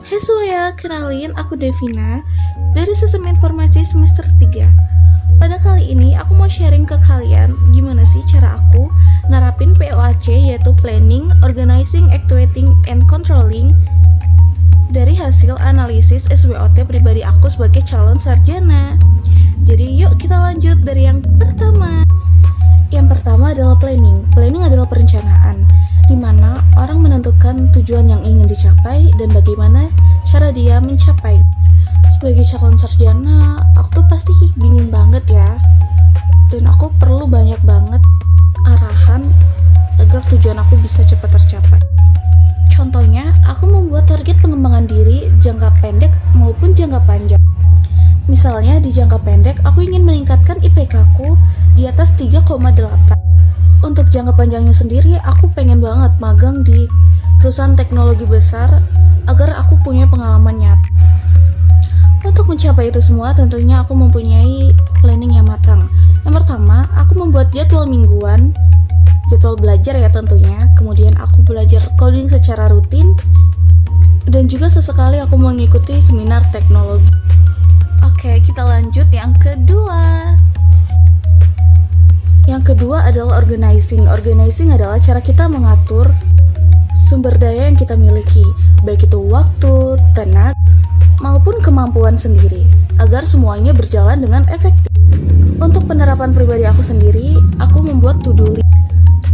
Hai semuanya, kenalin aku Devina dari Sistem Informasi semester 3. Pada kali ini aku mau sharing ke kalian gimana sih cara aku nerapin POAC, yaitu Planning, Organizing, Actuating, and Controlling, dari hasil analisis SWOT pribadi aku sebagai calon sarjana. Jadi yuk kita lanjut dari yang pertama. Yang pertama adalah planning. Planning adalah perencanaan, di mana orang menentukan tujuan yang ingin dicapai dan bagaimana cara dia mencapai. Sebagai calon sarjana, aku tuh pasti bingung banget ya, dan aku perlu banyak banget arahan agar tujuan aku bisa cepat tercapai. Contohnya, aku membuat target pengembangan diri jangka pendek maupun jangka panjang. Misalnya di jangka pendek, aku ingin meningkatkan IPK-ku di atas 3,8. Untuk jangka panjangnya sendiri, aku pengen banget magang di perusahaan teknologi besar agar aku punya pengalaman nyata. Untuk mencapai itu semua, tentunya aku mempunyai planning yang matang. Yang pertama, aku membuat jadwal mingguan, jadwal belajar ya tentunya. Kemudian aku belajar coding secara rutin, dan juga sesekali aku mengikuti seminar teknologi. Oke, kita lanjut yang kedua. Yang kedua adalah organizing. Organizing adalah cara kita mengatur sumber daya yang kita miliki, baik itu waktu, tenaga, maupun kemampuan sendiri, agar semuanya berjalan dengan efektif. Untuk penerapan pribadi aku sendiri, aku membuat to-do list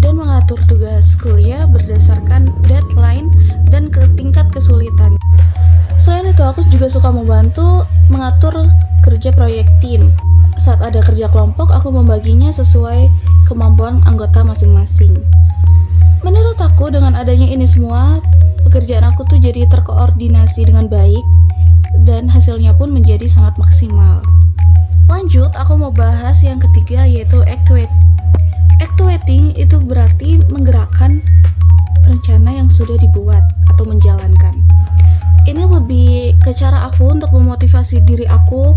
dan mengatur tugas kuliah berdasarkan deadline dan ke tingkat kesulitan. Selain itu, aku juga suka membantu mengatur kerja proyek tim. Saat ada kerja kelompok, aku membaginya sesuai kemampuan anggota masing-masing. Menurut aku, dengan adanya ini semua, pekerjaan aku tuh jadi terkoordinasi dengan baik, dan hasilnya pun menjadi sangat maksimal. Lanjut, aku mau bahas yang ketiga, yaitu actuating. Actuating itu berarti menggerakkan rencana yang sudah dibuat atau menjalankan. Ini lebih ke cara aku untuk memotivasi diri aku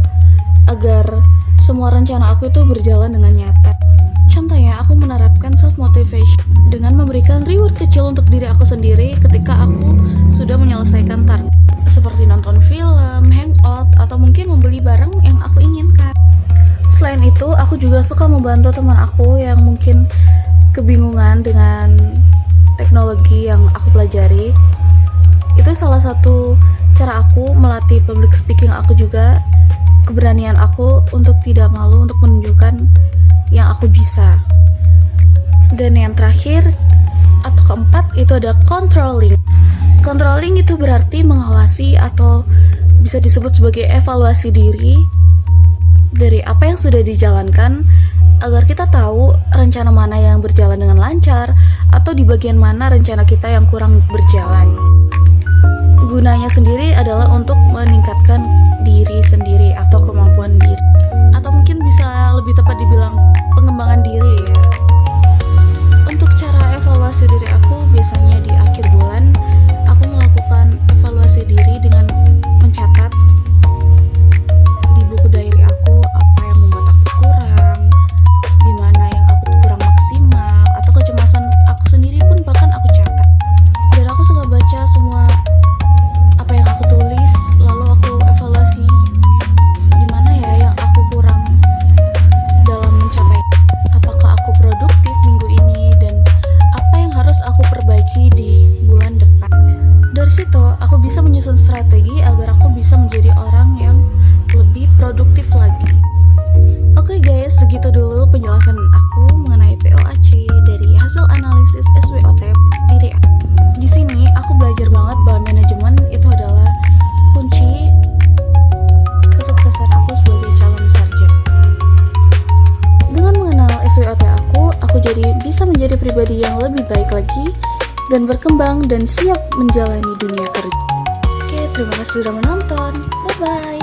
agar semua rencana aku itu berjalan dengan nyata. Contohnya, aku menerapkan self-motivation dengan memberikan reward kecil untuk diri aku sendiri ketika aku sudah menyelesaikan target, seperti nonton film, hangout, atau mungkin membeli barang yang aku inginkan. Selain itu, aku juga suka membantu teman aku yang mungkin kebingungan dengan teknologi yang aku pelajari. Itu salah satu cara aku melatih public speaking aku juga, keberanian aku untuk tidak malu untuk menunjukkan yang aku bisa. Dan yang terakhir atau keempat itu ada controlling. Controlling itu berarti mengawasi atau bisa disebut sebagai evaluasi diri dari apa yang sudah dijalankan, agar kita tahu rencana mana yang berjalan dengan lancar atau di bagian mana rencana kita yang kurang berjalan. Gunanya sendiri adalah untuk meningkatkan diri sendiri atau kemampuan diri, atau mungkin bisa lebih tepat dibilang pengembangan diri ya. Untuk cara evaluasi diri aku, biasanya di akhir bulan aku melakukan evaluasi diri dengan mencatat di buku diary aku apa yang membuat aku kurang, di mana yang aku kurang maksimal, atau kecemasan aku sendiri pun bahkan aku catat. Dan aku suka baca semua apa yang aku tulis, lalu aku evaluasi gimana ya yang aku kurang dalam mencapai. Apakah aku produktif minggu ini, dan apa yang harus aku perbaiki di bulan depan. Dari situ aku bisa menyusun strategi agar aku bisa menjadi orang yang lebih produktif lagi. Oke guys, segitu dulu penjelasan aku mengenai POAC dari hasil analisis SWOT diri aku. Di sini aku belajar banget bahwa manajemen itu adalah kunci kesuksesan aku sebagai calon sarjana. Dengan mengenal SWOT aku jadi bisa menjadi pribadi yang lebih baik lagi dan berkembang dan siap menjalani dunia kerja. Oke, terima kasih sudah menonton. Bye bye.